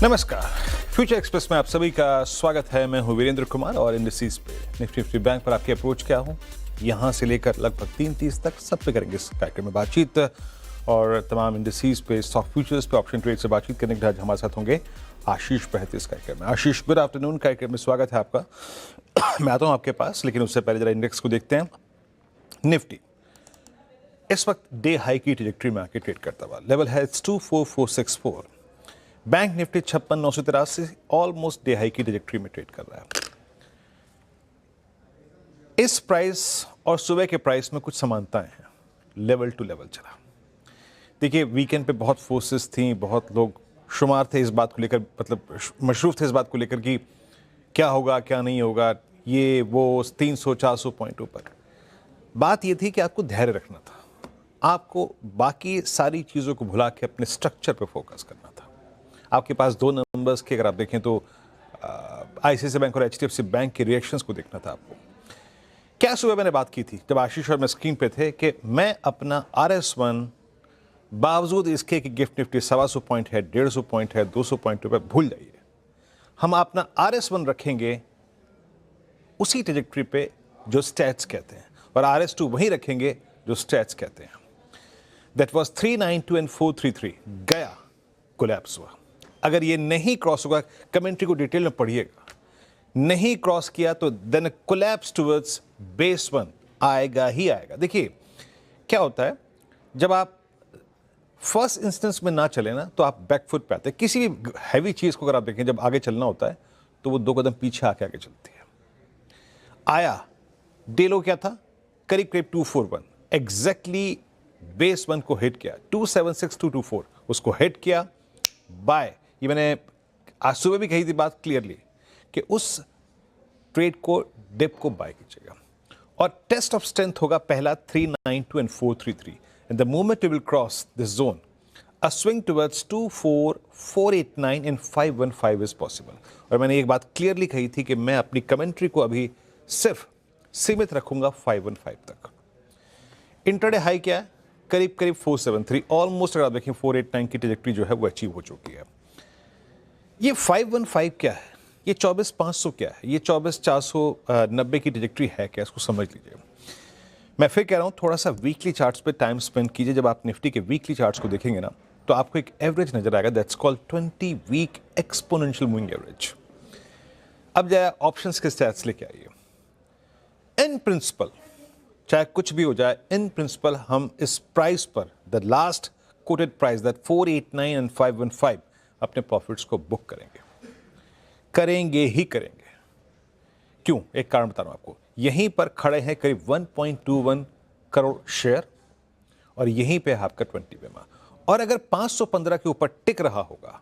नमस्कार, future express में आप सभी का स्वागत है। मैं हूं वीरेंद्र कुमार और इंडस्ट्रीज पे निफ्टी बैंक पर आपकी अप्रोच क्या हो, यहां से लेकर लगभग 3:30 तक सब पे करेंगे इस कार्यक्रम में बातचीत। और तमाम इंडस्ट्रीज पे, स्टॉक फ्यूचर्स पे, ऑप्शन ट्रेड से बातचीत करने के लिए आज हमारे साथ होंगे आशीष बहत इस कार्यक्रम में। आशीष, गुड आफ्टरनून। कार्यक्रम में स्वागत है आपका। मैं आता हूँ आपके पास, लेकिन उससे पहले जरा इंडेक्स को देखते हैं। निफ्टी इस वक्त डे हाई की ट्रेजेक्टरी में आके ट्रेड करता हुआ, लेवल है 24464। Bank Nifty 56,983 almost day high की ट्रेजेक्टरी में ट्रेड कर रहा है। इस प्राइस और सुबह के प्राइस में कुछ समानताएं हैं, लेवल टू लेवल चला। देखिए, वीकेंड पे बहुत फोर्सेस थी, बहुत लोग शुमार थे इस बात को लेकर, मतलब मशरूफ थे इस बात को लेकर कि क्या होगा क्या नहीं होगा, ये वो 300-400 पॉइंटों पर। बात ये थी कि आपको धैर्य रखना था, आपको बाकी सारी चीज़ों को भुला के अपने स्ट्रक्चर पर फोकस करना था। आपके पास दो नंबर्स के अगर आप देखें तो आईसीआईसीआई बैंक और एचडीएफसी बैंक के रिएक्शंस को देखना था आपको। क्या सुबह मैंने बात की थी जब आशीष और मैं स्क्रीन पे थे कि मैं अपना RS1 बावजूद इसके कि गिफ्ट निफ्टी 125 पॉइंट है, 150 पॉइंट है, 200 पॉइंट पे भूल जाइए। हम अपना RS1 रखेंगे उसी ट्रेजेक्टरी पे जो स्टैट्स कहते हैं, और RS2 वही रखेंगे जो स्टैट्स कहते हैं। दैट वाज 392 एंड 433 गया, कोलैप्स हुआ। अगर ये नहीं क्रॉस होगा, कमेंट्री को डिटेल में पढ़िएगा, नहीं क्रॉस किया तो देन कोलैप्स टुवर्ड्स बेस 1 आएगा ही आएगा। देखिए क्या होता है, जब आप फर्स्ट इंस्टेंस में ना चले ना तो आप बैकफुट पे आते हैं। किसी भी हैवी चीज को अगर आप देखें, जब आगे चलना होता है तो वो 2 कदम पीछे आके आगे चलती है। आया डेलो क्या था, करीब करीब 241, एग्जैक्टली बेस 1 को हिट किया, 276224 उसको हिट किया, बाय। ये मैंने आज सुबह भी कही थी बात क्लियरली कि उस ट्रेड को, डिप को बाय कीजिएगा। और टेस्ट ऑफ स्ट्रेंथ होगा पहला 392 and 433, and the moment you will cross this zone, a swing towards 24489 and 515 is possible. और मैंने एक बात क्लियरली कही थी कि मैं अपनी कमेंट्री को अभी सिर्फ सीमित रखूंगा 515 तक। इंट्राडे हाई क्या है, करीब करीब 473, ऑलमोस्ट अगर आप देखें 489 की ट्रेजेक्टरी जो है वो अचीव हो चुकी है। ये 515 क्या है, ये 24,500 क्या है, ये 24,490 की ट्रेजेक्टरी है क्या, इसको समझ लीजिए। मैं फिर कह रहा हूं, थोड़ा सा वीकली चार्ट्स पे टाइम स्पेंड कीजिए। जब आप निफ्टी के वीकली चार्ट्स को देखेंगे ना तो आपको एक एवरेज नजर आएगा, that's called 20 week exponential moving average. अब जाए ऑप्शंस के स्टैट्स लेके आइए। इन प्रिंसिपल चाहे कुछ भी हो जाए, इन प्रिंसिपल हम इस प्राइस पर, the last coated price that 489 and 515, अपने प्रॉफिट्स को बुक करेंगे ही करेंगे। क्यों, एक कारण बता रहा हूं आपको। यहीं पर खड़े हैं करीब 1.21 करोड़ शेयर, और यहीं पे आपका 20 बेमा। और अगर 515 के ऊपर टिक रहा होगा,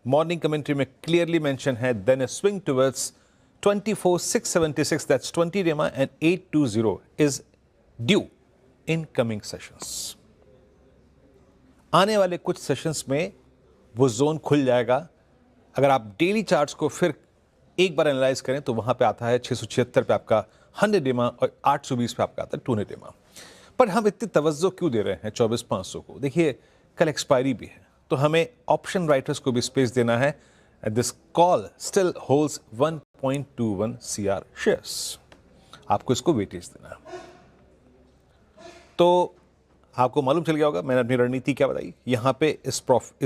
मॉर्निंग कमेंट्री में क्लियरली मेंशन है, then a swing towards 24,676, that's 20 बेमा, and 820 is due in coming sessions. आने वाले कुछ सेशंस में वो जोन खुल जाएगा। अगर आप डेली चार्ट्स को फिर एक बार एनालाइज करें तो वहां पे आता है 676 पे आपका 100 डेमा, और 820 पे आपका आता है 200 डेमा। पर हम इतनी तवज्जो क्यों दे रहे हैं 24,500 को? देखिए, कल एक्सपायरी भी है, तो हमें ऑप्शन राइटर्स को भी स्पेस देना है। This call still holds 1.21 CR shares, आपको इसको वेटेज देना है। तो आपको मालूम चल गया होगा मैंने अपनी रणनीति क्या बताई। यहां पे इस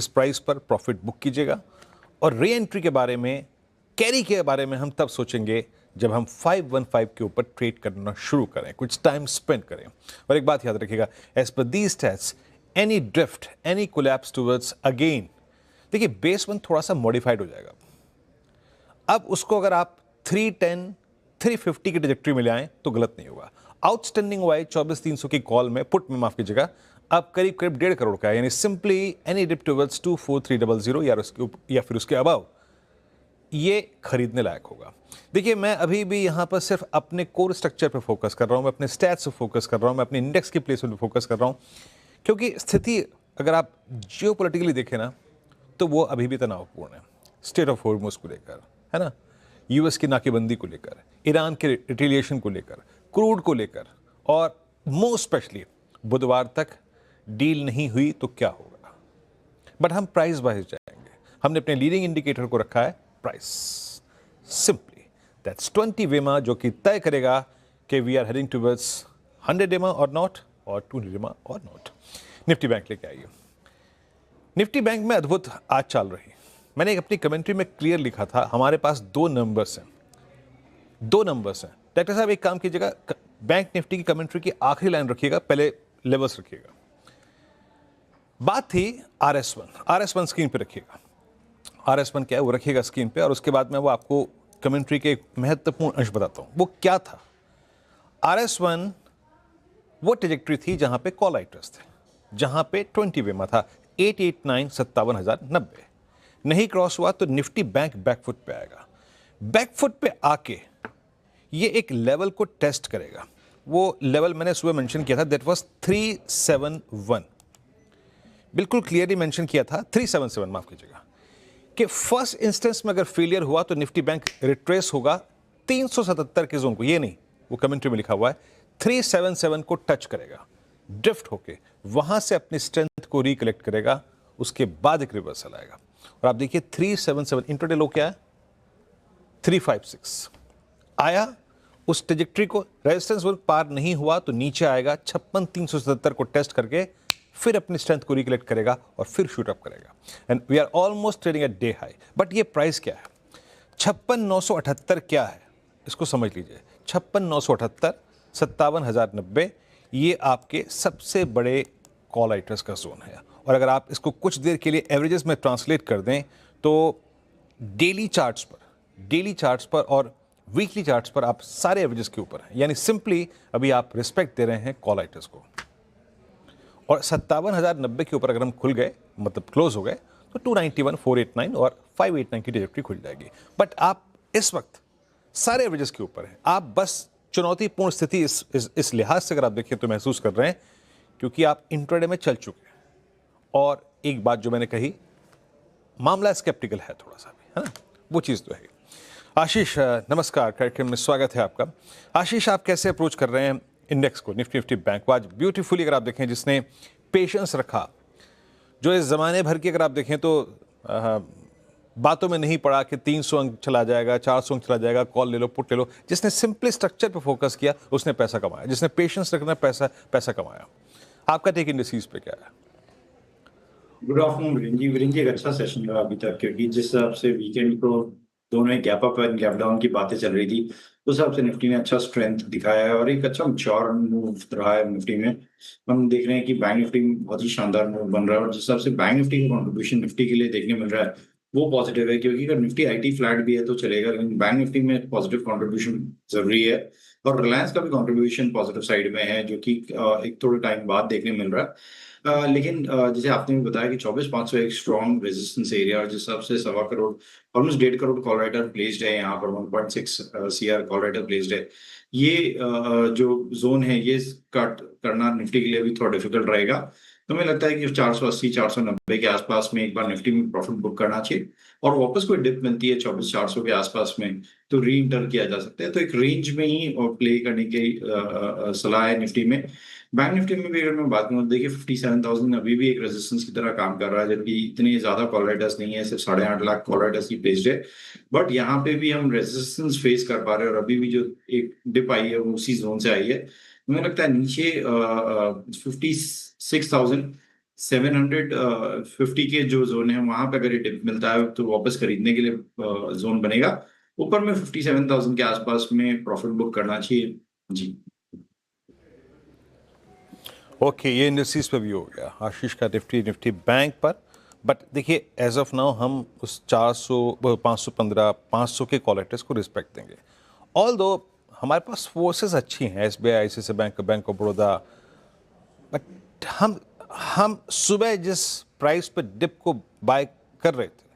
प्राइस पर प्रॉफिट बुक कीजिएगा, और री एंट्री के बारे में, कैरी के बारे में हम तब सोचेंगे जब हम 515 के ऊपर ट्रेड करना शुरू करें, कुछ टाइम स्पेंड करें। और एक बात याद रखिएगा, as per these stats, any drift, any collapse towards again, देखिए बेस 1 थोड़ा सा मॉडिफाइड हो जाएगा। अब उसको अगर आप 310, 350 की ट्रेजेक्टरी में ले आए तो गलत नहीं होगा। आउटस्टैंडिंग वाई 24,300 की कॉल में, पुट में माफ कीजिएगा, अब करीब करीब 1.5 करोड़ का है, यानी सिंपली एनी डिप टुवर्ड्स 24300 या फिर उसके अबव, ये खरीदने लायक होगा। देखिए, मैं अभी भी यहां पर सिर्फ अपने कोर स्ट्रक्चर पर फोकस कर रहा हूं, मैं अपने स्टैट्स पर फोकस कर रहा हूं, मैं अपने इंडेक्स की प्लेसमेंट पर फोकस कर रहा हूं, क्योंकि स्थिति अगर आप जियोपॉलिटिकली देखें ना तो वो अभी भी तनावपूर्ण है। स्टेट ऑफ हॉर्मुज़ को लेकर, है ना, यूएस की नाकेबंदी को लेकर, ईरान के रिटेलिएशन को लेकर, क्रूड को लेकर, और मोस्ट स्पेशली बुधवार तक डील नहीं हुई तो क्या होगा। बट हम प्राइस वाइज जाएंगे, हमने अपने लीडिंग इंडिकेटर को रखा है प्राइस, सिंपली दैट्स 20 वेमा, जो कि तय करेगा कि वी आर हेडिंग टुवर्ड्स 100 वेमा और नॉट, और 200 वेमा और नॉट। निफ्टी बैंक लेके आइए। निफ्टी बैंक में अद्भुत आज चल रही। मैंने अपनी कमेंट्री में क्लियर लिखा था, हमारे पास दो नंबर्स हैं। डॉक्टर साहब एक काम कीजिएगा, बैंक निफ्टी की कमेंट्री की आखिरी लाइन रखिएगा, पहले लेवल्स रखिएगा। बात थी RS1 स्क्रीन पे रखिएगा। RS1 क्या है वो रखिएगा स्क्रीन पे, और उसके बाद मैं वो आपको कमेंट्री के एक महत्वपूर्ण अंश बताता हूं। वो क्या था? RS1 वो ट्रेजेक्ट्री थी जहां पे कॉल राइटर्स थे, जहां पे 20 वेमा था, 889 57,090 नहीं क्रॉस हुआ तो निफ्टी बैंक बैकफुट पे आएगा। बैकफुट पे आके ये एक लेवल को टेस्ट करेगा। वो लेवल मैंने सुबह मेंशन किया था, दैट वाज 371, बिल्कुल क्लियरली मेंशन किया था 377, माफ कीजिएगा, कि फर्स्ट इंस्टेंस में अगर फेलियर हुआ तो निफ्टी बैंक रिट्रेस होगा 377 के जोन को, ये नहीं, वो कमेंट्री में लिखा हुआ है 377 को टच करेगा, ड्रिफ्ट होके वहां से अपनी स्ट्रेंथ को रिकलेक्ट करेगा, उसके बाद एक रिवर्सल आएगा। और आप देखिए 377 इंट्राडे लो क्या है 356 आया, उस ट्रेजेक्ट्री को रेजिस्टेंस वर्क पार नहीं हुआ तो नीचे आएगा 56,377 को टेस्ट करके फिर अपनी स्ट्रेंथ को रिकलेक्ट करेगा और फिर शूट अप करेगा। And we are almost trading at day high. But ये प्राइस क्या है? 56,978 क्या है इसको समझ लीजिए। 56,978, 57,090, ये आपके सबसे बड़े कॉल राइटर्स का जोन है। और अगर आप इसको कुछ देर के लिए एवरेजेस में ट्रांसलेट कर दें तो डेली चार्ट्स पर और वीकली चार्ट्स पर आप सारे एवरेजेस के ऊपर हैं, यानी सिंपली अभी आप रिस्पेक्ट दे रहे हैं कॉल राइटर्स को। और 57,090 के ऊपर अगर हम खुल गए, मतलब क्लोज हो गए, तो 291, 489 और 589 की ट्रैजेक्टरी खुल जाएगी। बट आप इस वक्त सारे एवरेजेस के ऊपर हैं। आप बस चुनौतीपूर्ण स्थिति इस लिहाज से अगर आप देखें तो महसूस कर रहे हैं क्योंकि आप इंट्राडे में चल चुके हैं। और एक बात जो मैंने कही, मामला स्केप्टिकल है थोड़ा सा भी, है ना, वो चीज़ तो है। आशीष नमस्कार, कार्यक्रम में स्वागत है आपका। आशीष, आप कैसे अप्रोच कर रहे हैं इंडेक्स को? निफ्टी बैंक को आज ब्यूटीफुली अगर आप देखें, जिसने पेशेंस रखा, जो इस ज़माने भर की अगर आप देखें तो बातों में नहीं पड़ा कि 300 अंक चला जाएगा, 400 अंक चला जाएगा, कॉल ले लो, पुट ले लो, जिसने सिंपली स्ट्रक्चर पर फोकस किया उसने पैसा कमाया, जिसने पेशेंस रखना पैसा कमाया। आपका टेक इंडस्ट्रीज पे क्या है? गुड आफ्टरनून वीरेंद्र जी, एक अच्छा सेशन रहा अभी तक, क्योंकि जिस हिसाब से वीकेंड को दोनों ही gap up and gap down की बातें चल रही थी, उस हिसाब से निफ्टी ने अच्छा स्ट्रेंथ दिखाया है और एक अच्छा मैच्योर मूव रहा है निफ्टी में। हम देख रहे हैं कि बैंक निफ्टी में बहुत ही शानदार मूव बन रहा है और जिस हिसाब से बैंक निफ्टी का कॉन्ट्रीब्यूशन निफ्टी के लिए देखने मिल रहा है वो पॉजिटिव है, क्योंकि अगर निफ्टी IT फ्लैट भी है तो चलेगा, लेकिन बैंक निफ्टी में पॉजिटिव कॉन्ट्रीब्यूशन जरूरी है। और रिलायंस का भी कॉन्ट्रीब्यूशन पॉजिटिव साइड में है, जो कि एक थोड़े टाइम बाद देखने मिल रहा है। लेकिन जैसे आपने भी बताया कि 24,500 एक स्ट्रॉन्ग रेजिस्टेंस एरिया, और जिस हिसाब से 1.25 crore almost 1.5 crore call writer placed है यहाँ पर, 1.6 CR कॉल राइटर प्लेस्ड है। ये जो जोन है ये कट करना निफ्टी के लिए भी थोड़ा डिफिकल्ट रहेगा। तो मुझे लगता है कि 480 490 के आसपास में एक बार निफ्टी में प्रॉफिट बुक करना चाहिए, और वापस कोई डिप मिलती है 24,400 के आसपास में तो री इंटर किया जा सकता है। तो एक रेंज में ही और प्ले करने की सलाह है निफ्टी में। बैंक निफ्टी में भी अगर मैं बात करूँ, देखिए 57,000 अभी भी एक रेजिस्टेंस की तरह काम कर रहा है, जबकि इतने ज्यादा कॉल राइटर्स नहीं है, सिर्फ 8.5 लाख कॉल राइटर्स की प्लेस्ड है। बट यहाँ पे भी हम रेजिस्टेंस फेस कर पा रहे हैं, और अभी भी जो एक डिप आई है वो उसी जोन से आई है। मुझे लगता है नीचे 56,750 के जो जोन है वहां पे अगर ये डिप मिलता है तो वापस खरीदने के लिए जोन बनेगा। ऊपर में 57,000 के आसपास में प्रॉफिट बुक करना चाहिए जी। ओके, ये इंडस्ट्रीज पे भी हो गया आशीष का निफ्टी बैंक पर। बट देखिए एज ऑफ नाउ हम उस 400, 515, 500 के कॉल राइटर्स को रिस्पेक्ट देंगे। ऑल दो हमारे पास फोर्सेस अच्छी हैं, SBI, ICICI bank, bank of Baroda, but हम सुबह जिस प्राइस पे डिप को बाय कर रहे थे,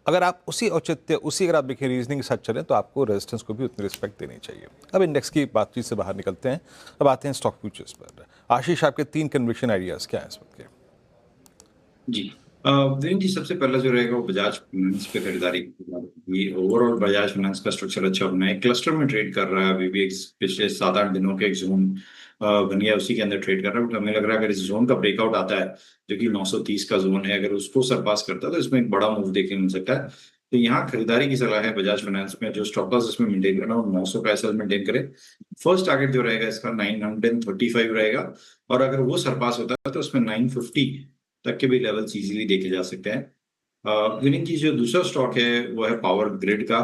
अगर आप उसी औचित्य, उसी अगर आप देखिए रीजनिंग के साथ चलें तो आपको रेजिस्टेंस को भी उतनी रिस्पेक्ट देनी चाहिए। अब इंडेक्स की बातचीत से बाहर निकलते हैं, अब आते हैं स्टॉक फ्यूचर्स पर। आशीष, आपके 3 कन्विक्शन आइडियाज क्या हैं इस वक्त के? जी वीरेंद्र जी, सबसे पहला जो रहेगा वो बजाज फाइनेंस पे खरीदारी। ये ओवरऑल बजाज फाइनेंस का स्ट्रक्चर अच्छा बना है, क्लस्टर में ट्रेड कर रहा है अभी भी। पिछले 7-8 दिनों के एक जोन बन गया, उसी के अंदर ट्रेड कर रहा है। बट हमें लग रहा है अगर इस जोन का ब्रेकआउट आता है, जो कि 930 का जोन है, अगर उसको सरपास करता है तो इसमें एक बड़ा मूव देखने को मिल सकता है। तो यहाँ खरीदारी की सलाह है बजाज फाइनेंस में। जो स्टॉप लॉस इसमें मेंटेन करना है 900 का एसएल मेंटेन करे। फर्स्ट टारगेट जो रहेगा इसका 935 रहेगा, और अगर वो सरपास होता है तो उसमें 950 तक के भी लेवल्स इजीली देखे जा सकते हैं। विनिंग की जो दूसरा स्टॉक है वो है पावर ग्रिड का।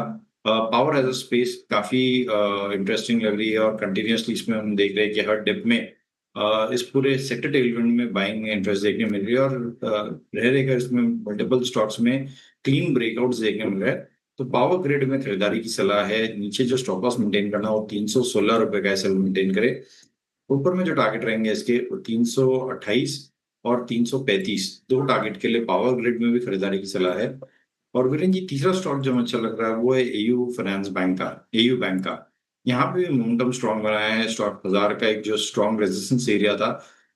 पावर एज अ स्पेस काफी इंटरेस्टिंग लग रही है, और कंटिन्यूसली इसमें हम देख रहे हैं कि हर डिप में इस पूरे सेक्टर टेलविंड में बाइंग इंटरेस्ट देखने मिल रही है, और रह रहेगा इसमें मल्टीपल स्टॉक्स में क्लीन ब्रेकआउट्स देखने मिल रहा है। तो पावर ग्रिड में खरीदारी की सलाह है। नीचे जो स्टॉप लॉस मेंटेन करना हो 316 रुपए का एसएल मेंटेन करे। ऊपर में जो टारगेट रहेंगे इसके 328 और 335, दो टारगेट के लिए पावर ग्रिड में भी खरीदारी की सलाह है। और वीरेंद्र जी, तीसरा स्टॉक जो अच्छा लग रहा है वो है एयू फाइनेंस बैंक का, एयू बैंक का। यहाँ पे भी मोमेंटम स्ट्रॉन्ग बनाया है। स्टॉक 1000 का एक जो स्ट्रॉन्ग रेजिस्टेंस एरिया था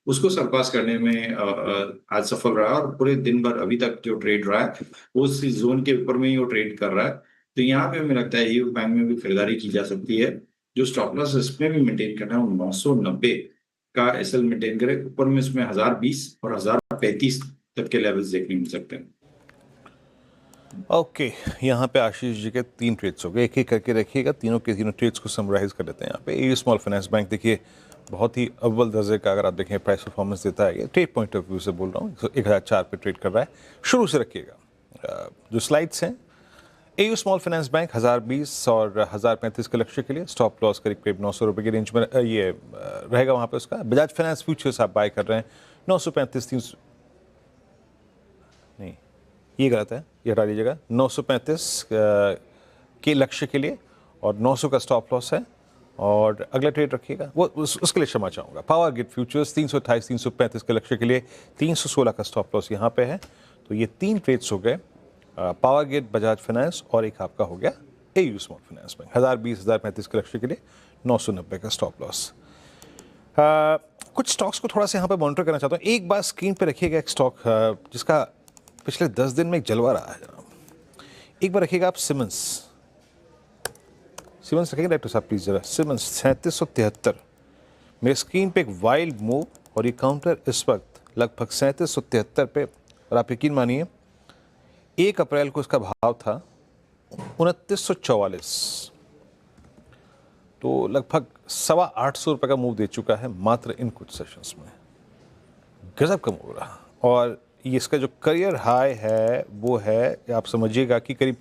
उसको सरपास करने में आज सफल रहा, और पूरे दिन भर अभी तक जो ट्रेड रहा है वो उस जोन के ऊपर में ही वो ट्रेड कर रहा है। तो यहाँ पे हमें लगता है एयू बैंक में भी खरीदारी की जा सकती है। जो स्टॉप लॉस इसमें भी मेंटेन करना है वो 990 का एसएल मेंटेन करे। ऊपर में इसमें 1020 और 1035 तक के लेवल्स देखने मिल सकते हैं। ओके यहाँ पे आशीष जी के 3 ट्रेड्स हो गए, एक एक करके रखिएगा। तीनों के तीनों ट्रेड्स को समराइज कर लेते हैं। यहाँ पे एयू स्मॉल फाइनेंस बैंक देखिए बहुत ही अव्वल दर्जे का, अगर आप देखें प्राइस परफॉर्मेंस देता है। ये ट्रेड पॉइंट ऑफ व्यू से बोल रहा हूँ, 1004 पे ट्रेड कर रहा है। शुरू से रखिएगा जो स्लाइड्स हैं। एयू स्मॉल फाइनेंस बैंक 1020 और 1035 के लक्ष्य के लिए स्टॉप लॉस करीब करीब 900 रुपये की रेंज में ये रहेगा वहाँ पे उसका। बजाज फाइनेंस फ्यूचर्स आप बाय कर रहे हैं 935 300, नहीं ये गलत है, ये हटा दीजिएगा। 935 के लक्ष्य के लिए और 900 का स्टॉप लॉस है। और अगला ट्रेड रखिएगा वो उसके लिए क्षमा चाहूँगा। पावर ग्रिड फ्यूचर्स 328 335 के लक्ष्य के लिए 316 का स्टॉप लॉस यहाँ पे है। तो ये 3 ट्रेड्स हो गए, पावर ग्रिड, बजाज फाइनेंस, और एक आपका हो गया एयू स्मॉल फाइनेंस बैंक। 1020 1035 के लक्ष्य के लिए 990 का स्टॉप लॉस। कुछ स्टॉक्स को थोड़ा सा यहाँ पे मॉनिटर करना चाहता हूँ। एक बार स्क्रीन पे रखिएगा एक स्टॉक जिसका पिछले 10 दिन में एक जलवा रहा है। एक बार रखिएगा आप सिमेंस रखिएगा डायरेक्टर साहब प्लीज जरा। सिमेंस 3773 मेरे स्क्रीन पे एक वाइल्ड मूव, और ये काउंटर इस वक्त लगभग 3773 पे। और आप यकीन मानिए 1 अप्रैल को इसका भाव था 2944, तो लगभग 850 रुपये का मूव दे चुका है मात्र इन कुछ सेशंस में। गजब का मूव रहा। और ये इसका जो करियर हाई है वो है, आप समझिएगा कि करीब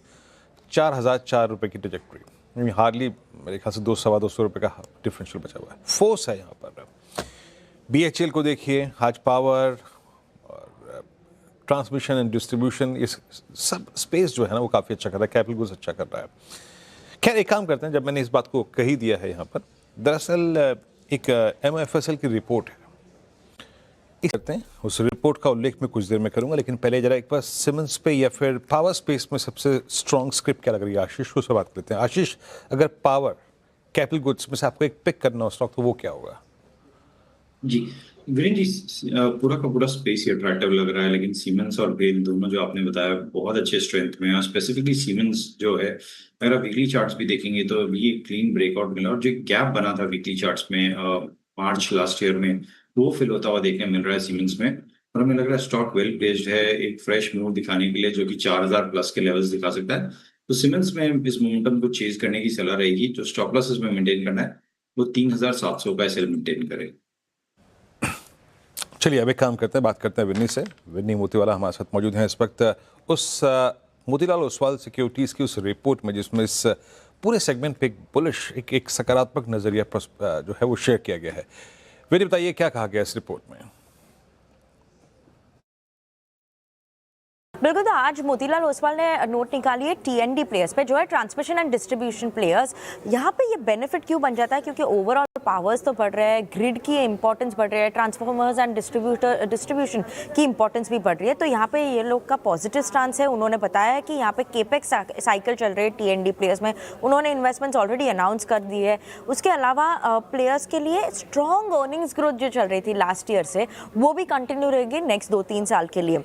4004 रुपये की ट्रेजेक्ट्री। हार्डली मेरे ख्याल से 200-225 रुपये का डिफरेंशियल बचा हुआ है। फोर्स है यहाँ पर। बीएचएल को देखिए, आज पावर और ट्रांसमिशन एंड डिस्ट्रीब्यूशन, ये सब स्पेस जो है ना वो काफ़ी अच्छा कर रहा है। कैपिटल गुड्स अच्छा कर रहा है। खैर एक काम करते हैं, जब मैंने इस बात को कही दिया है यहाँ पर, दरअसल एक MFSL की रिपोर्ट है, करते हैं उस रिपोर्ट का उल्लेख मैं कुछ देर में करूंगा। लेकिन पहले जरा एक बार सिमेंस पे या फिर पावर स्पेस में सबसे स्ट्रॉन्ग स्क्रिप्ट क्या लग रही है, आशीष को से बात करते हैं। आशीष, अगर पावर कैपिटल गुड्स में से आपको एक पिक करना हो स्टॉक तो वो क्या होगा? जी वीरेंद्र जी, पूरा का पूरा स्पेस ही अट्रैक्टिव लग रहा है, लेकिन सीमेंस और बेल दोनों जो आपने बताया बहुत अच्छे स्ट्रेंथ में है। स्पेसिफिकली सीमेंस जो है, अगर आप वीकली चार्ट्स भी देखेंगे तो ये क्लीन ब्रेकआउट मिला, और जो गैप बना था वीकली चार्ट्स में मार्च लास्ट ईयर में, वो फिल होता हुआ देखने मिल रहा है सीमेंस में। और हमें लग रहा है स्टॉक वेल प्लेस्ड है एक फ्रेश मूव दिखाने के लिए, जो कि 4000 प्लस के लेवल्स दिखा सकता है। तो सीमेंस में इस मोमेंटम को चेज करने की सलाह रहेगी। जो स्टॉप लॉस इसमें मेंटेन करना है वो 3700 का एसएल मेंटेन करे। चलिए अब एक काम करते हैं, बात करते हैं विन्नी से। विन्नी मोतीवाला हमारे साथ मौजूद हैं इस वक्त उस मोतीलाल ओसवाल सिक्योरिटीज़ की उस रिपोर्ट में जिसमें इस पूरे सेगमेंट पे एक बुलिश, एक सकारात्मक नज़रिया जो है वो शेयर किया गया है। विन्नी बताइए क्या कहा गया इस रिपोर्ट में? बिल्कुल, तो आज मोतीलाल ओसवाल ने नोट निकाली है टीएनडी प्लेयर्स पे, जो है ट्रांसमिशन एंड डिस्ट्रीब्यूशन प्लेयर्स। यहाँ पे ये बेनिफिट क्यों बन जाता है? क्योंकि ओवरऑल पावर्स तो बढ़ रहे हैं, ग्रिड की इंपॉर्टेंस बढ़ रही है, ट्रांसफॉर्मर्स एंड डिस्ट्रीब्यूशन की इंपॉर्टेंस भी बढ़ रही है। तो यहाँ पे ये लोग का पॉजिटिव स्टांस है। उन्होंने बताया है कि यहाँ पे केपेक्स साइकिल चल रही है टीएनडी प्लेयर्स में। उन्होंने इन्वेस्टमेंट्स ऑलरेडी अनाउंस कर दी है। उसके अलावा प्लेयर्स के लिए स्ट्रॉन्ग अर्निंग्स ग्रोथ जो चल रही थी लास्ट ईयर से, वो भी कंटिन्यू रहेगी नेक्स्ट 2-3 साल के लिए।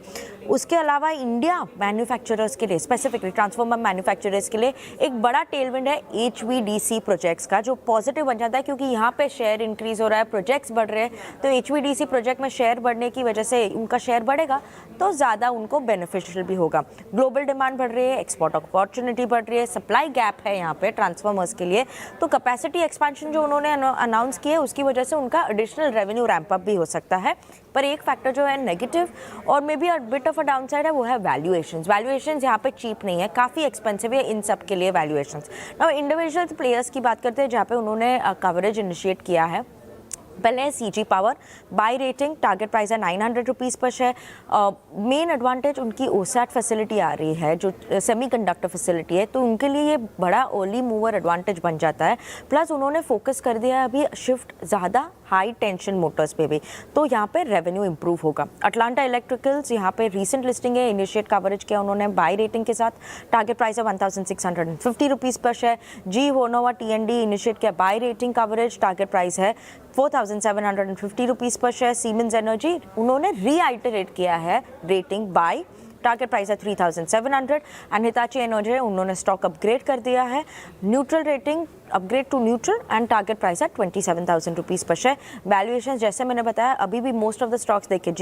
उसके अलावा इंडिया मैन्युफैक्चरर्स के लिए, स्पेसिफिकली ट्रांसफार्मर मैन्युफैक्चरर्स के लिए एक बड़ा टेलविंड है HVDC प्रोजेक्ट्स का, जो पॉजिटिव बन जाता है क्योंकि यहाँ पे शेयर इंक्रीज हो रहा है, प्रोजेक्ट्स बढ़ रहे हैं। तो HVDC प्रोजेक्ट में शेयर बढ़ने की वजह से उनका शेयर बढ़ेगा तो ज़्यादा उनको बेनिफिशियल भी होगा। ग्लोबल डिमांड बढ़ रही है, एक्सपोर्ट अपॉर्चुनिटी बढ़ रही है, सप्लाई गैप है यहाँ पे ट्रांसफार्मर्स के लिए, तो कैपेसिटी एक्सपेंशन जो उन्होंने अनाउंस की है उसकी वजह से उनका एडिशनल रेवेन्यू रैंप अप भी हो सकता है। पर एक फैक्टर जो है नेगेटिव और may be a bit of a downside है, वो है वैल्यूएशंस यहाँ पे चीप नहीं है, काफ़ी एक्सपेंसिव है इन सब के लिए वैल्यूएशंस। नाउ इंडिविजुअल प्लेयर्स की बात करते हैं जहाँ पे उन्होंने कवरेज इनिशिएट किया है। पहले है CG power, buy rating, target price है 900 रुपीज़ पर शेयर। मेन एडवांटेज उनकी OSAT फैसिलिटी आ रही है जो सेमीकंडक्टर फैसिलिटी है, तो उनके लिए ये बड़ा अर्ली मूवर एडवांटेज बन जाता है। प्लस उन्होंने फोकस कर दिया है अभी शिफ्ट ज़्यादा हाई टेंशन मोटर्स पे भी, तो यहाँ पे रेवेन्यू इंप्रूव होगा। अटलांटा इलेक्ट्रिकल्स यहाँ पे रीसेंट लिस्टिंग है, इनिशिएट कवरेज किया उन्होंने बाय रेटिंग के साथ, टारगेट प्राइस है 1650 रुपीज़ पर share. GE Vernova TND initiate किया buy rating coverage, target price है 4750 रुपीज़ पर शेयर। सीमेंस एनर्जी उन्होंने रीआइटरेट किया है रेटिंग बाय, टारगेट प्राइस है 3700। एंड हिताची एनर्जी उन्होंने स्टॉक अपग्रेड कर दिया है, neutral rating upgrade to neutral and target price है 27,000 रुपीज़ पर शेयर। वैल्यूएशन जैसे मैंने बताया अभी भी मोस्ट ऑफ द स्टॉक्स देखिए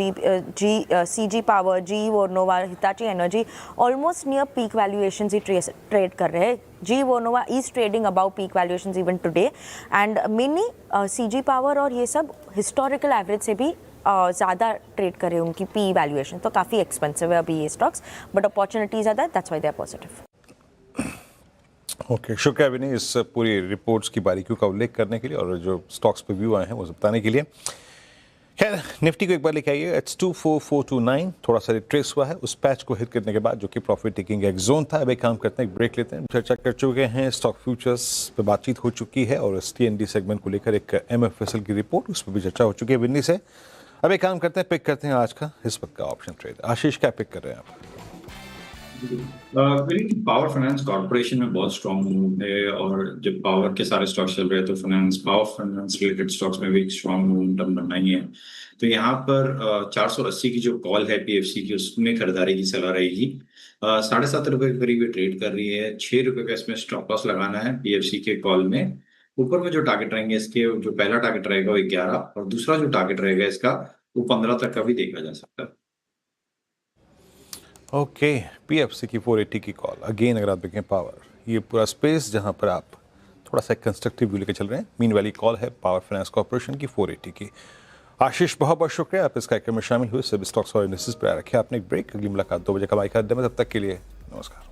CG power, GE Vernova, Hitachi energy almost near peak valuation ही ट्रेड कर रहे हैं। GE Vernova is trading above peak valuation even today and mainly CG power और ये सब हिस्टोरिकल एवरेज से भी ज़्यादा ट्रेड करे उनकी PE वैल्यूएशन, तो काफ़ी एक्सपेंसिव है अभी ये stocks, but opportunities are that's why they are positive. Okay, शुक्रिया विनय इस पूरी रिपोर्ट्स की बारीकियों का उल्लेख करने के लिए और जो स्टॉक्स पे व्यू आए हैं वो बताने के लिए। खैर निफ्टी को एक बार लेके आइए, It's 24429 थोड़ा सा रिट्रेस हुआ है, उस पैच को हिट करने के बाद जो कि प्रॉफिट टेकिंग एक जोन था। अब एक काम करते हैं, एक ब्रेक लेते हैं। चर्चा कर चुके हैं, स्टॉक फ्यूचर्स पे बातचीत हो चुकी है और TND सेगमेंट को लेकर एक MFSL की रिपोर्ट उस पर भी चर्चा हो चुकी है विन्नी से। अब एक काम करते हैं, पिक करते हैं आज का इस वक्त का ऑप्शन ट्रेड। आशीष क्या पिक कर रहे हैं आप? पावर फाइनेंस कॉर्पोरेशन में बहुत स्ट्रॉन्ग मूव है और जब पावर के सारे स्टॉक्स चल रहे हैं तो पावर फाइनेंस रिलेटेड स्टॉक्स में भी एक स्ट्रॉन्ग मोमेंटम बनना ही है। तो यहाँ पर 480 की जो कॉल है PFC की, उसमें खरीदारी की सलाह रहेगी। 7.5 रुपए के करीब रेट कर रही है, 6 रुपए का इसमें स्टॉप लॉस लगाना है PFC के कॉल में। ऊपर में जो टारगेट रहेंगे इसके, जो पहला टारगेट रहेगा वो 11 और दूसरा जो टारगेट रहेगा इसका वो 15 तक का भी देखा जा सकता है। ओके, PFC की 480 की कॉल अगेन अगर आप देखें पावर, ये पूरा स्पेस जहां पर आप थोड़ा सा कंस्ट्रक्टिव व्यू लेकर चल रहे हैं। मीन वाली कॉल है पावर फाइनेंस कॉर्पोरेशन की 480 की। आशीष बहुत बहुत शुक्रिया, आप इस कार्यक्रम में शामिल हुए। सभी स्टॉक्स और इंडस्ट्रीज पर रखे आपने एक ब्रेक। अगली मुलाकात 2 बजे का बाइक अड्डे में, तब तक के लिए नमस्कार।